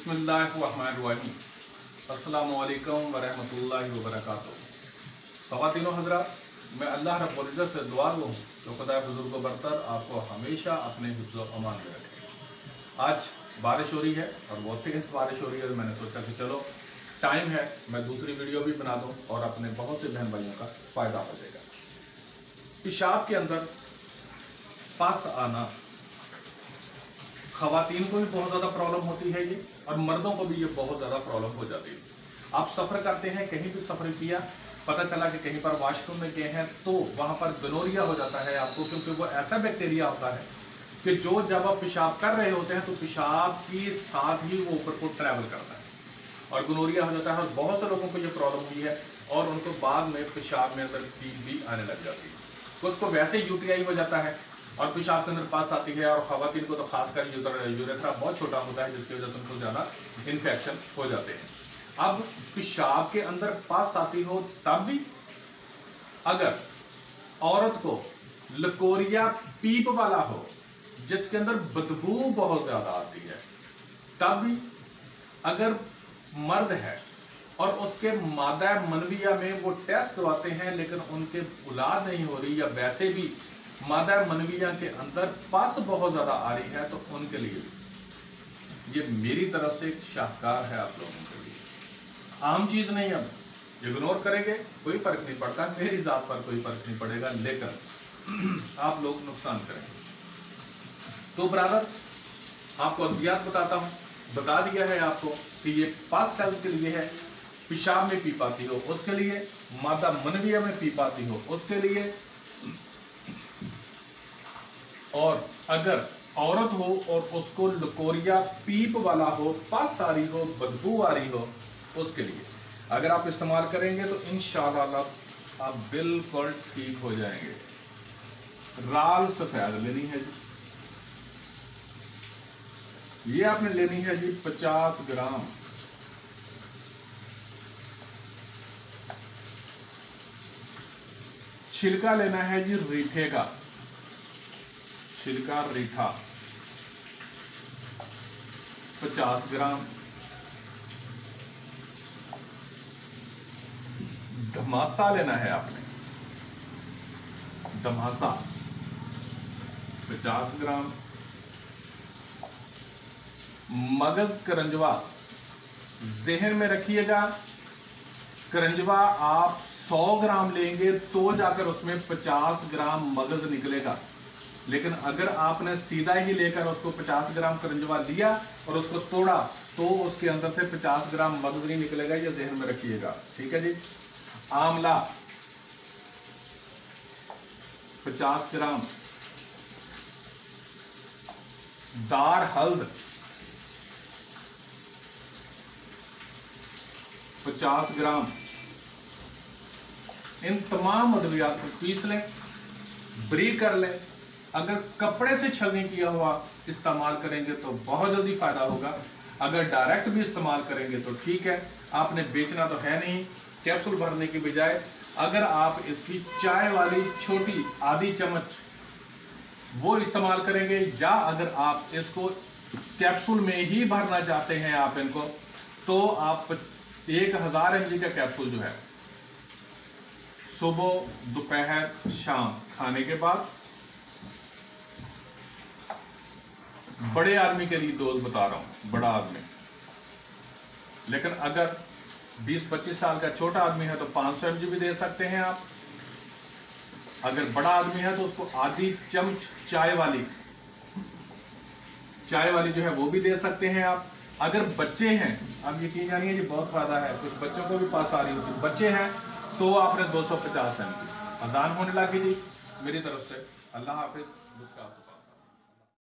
बिस्मिल्लाहिर्रहमानिर्रहीम। अस्सलामु अलैकुम वरहमतुल्लाहि वबरकातुहू। ख़वातीनो हज़रात, मैं अल्लाह रब्बुल इज़्ज़त से दुआ गो हूँ तो खुदा बुजुर्ग बरतर आपको हमेशा अपने हिफ्ज़ व अमान में रखे। आज बारिश हो रही है और बहुत तेज़ बारिश हो रही है, तो मैंने सोचा कि चलो टाइम है, मैं दूसरी वीडियो भी बना दूँ और अपने बहुत से बहन भाइयों का फ़ायदा हो जाएगा। पेशाब के अंदर पस आना ख़वातीन को भी बहुत ज़्यादा प्रॉब्लम होती है ये, और मर्दों को भी ये बहुत ज़्यादा प्रॉब्लम हो जाती है। आप सफ़र करते हैं, कहीं भी सफ़र किया, पता चला कि कहीं पर वॉशरूम में गए हैं तो वहाँ पर गोनोरिया हो जाता है आपको, क्योंकि वो ऐसा बैक्टीरिया होता है कि जो जब आप पेशाब कर रहे होते हैं तो पेशाब के साथ ही वो ऊपर को ट्रैवल करता है और गोनोरिया हो जाता है। और बहुत से लोगों को ये प्रॉब्लम हुई है और उनको बाद में पेशाब में अंदर पीप भी आने लग जाती है। तो उसको वैसे यूटीआई हो जाता है और पेशाब के अंदर पास आती है। और ख़वातीन को तो खासकर यूरेथ्रा बहुत छोटा होता है, जिसकी वजह से उनको ज़्यादा इन्फेक्शन हो जाते हैं। अब पेशाब के अंदर पास आती हो तब भी, अगर औरत को लकोरिया पीप वाला हो जिसके अंदर बदबू बहुत ज़्यादा आती है तब भी, अगर मर्द है और उसके मादा मनविया में वो टेस्ट करवाते हैं लेकिन उनके औलाद नहीं हो रही, या वैसे भी मादा मनविया के अंदर पस बहुत ज्यादा आ रही है, तो उनके लिए भी ये मेरी तरफ से एक शाहकार है आप लोगों के लिए। आम चीज नहीं, अब इग्नोर करेंगे कोई फर्क नहीं पड़ता, मेरी जात पर कोई फर्क नहीं पड़ेगा, लेकिन आप लोग नुकसान करेंगे। तो ब्रदर, आपको अद्वियात बताता हूं, बता दिया है आपको कि ये पस सेल्स के लिए है, पेशाब में पीप आती हो उसके लिए, मादा मनविया में पीप आती हो उसके लिए, और अगर औरत हो और उसको लकोरिया पीप वाला हो, पस आ रही हो, बदबू आ रही हो, उसके लिए अगर आप इस्तेमाल करेंगे तो इंशाअल्लाह आप बिल्कुल ठीक हो जाएंगे। राल सफेद लेनी है जी, ये आपने लेनी है जी 50 ग्राम। छिलका लेना है जी रीठे का, छिलका रीठा 50 ग्राम। धमासा लेना है आपने, धमासा 50 ग्राम। मगज करंजवा, जहन में रखिएगा, करंजवा आप 100 ग्राम लेंगे तो जाकर उसमें 50 ग्राम मगज निकलेगा, लेकिन अगर आपने सीधा ही लेकर उसको 50 ग्राम करंजवा लिया और उसको तोड़ा तो उसके अंदर से 50 ग्राम मगज नहीं निकलेगा, ये जहन में रखिएगा, ठीक है जी। आंवला 50 ग्राम। दार हल्द 50 ग्राम। इन तमाम अद्वियात को पीस लें, ब्रीक कर लें। अगर कपड़े से छलनी किया हुआ इस्तेमाल करेंगे तो बहुत जल्दी फायदा होगा, अगर डायरेक्ट भी इस्तेमाल करेंगे तो ठीक है, आपने बेचना तो है नहीं। कैप्सूल भरने की बजाय अगर आप इसकी चाय वाली छोटी आधी चम्मच वो इस्तेमाल करेंगे, या अगर आप इसको कैप्सूल में ही भरना चाहते हैं आप इनको, तो आप 1000 ml का कैप्सूल जो है सुबह दोपहर शाम खाने के बाद, बड़े आदमी के लिए डोज बता रहा हूं, बड़ा आदमी, लेकिन अगर 20-25 साल का छोटा आदमी है तो 500 ml भी दे सकते हैं आप। अगर बड़ा आदमी है तो उसको आधी चम्मच चाय वाली जो है वो भी दे सकते हैं आप। अगर बच्चे हैं, अब यकीन जानिए जी बहुत फायदा है, कुछ बच्चों को भी पास आ रही होती, बच्चे हैं तो आपने 250 ml। अजान होने लगी जी, मेरी तरफ से अल्लाह हाफिज।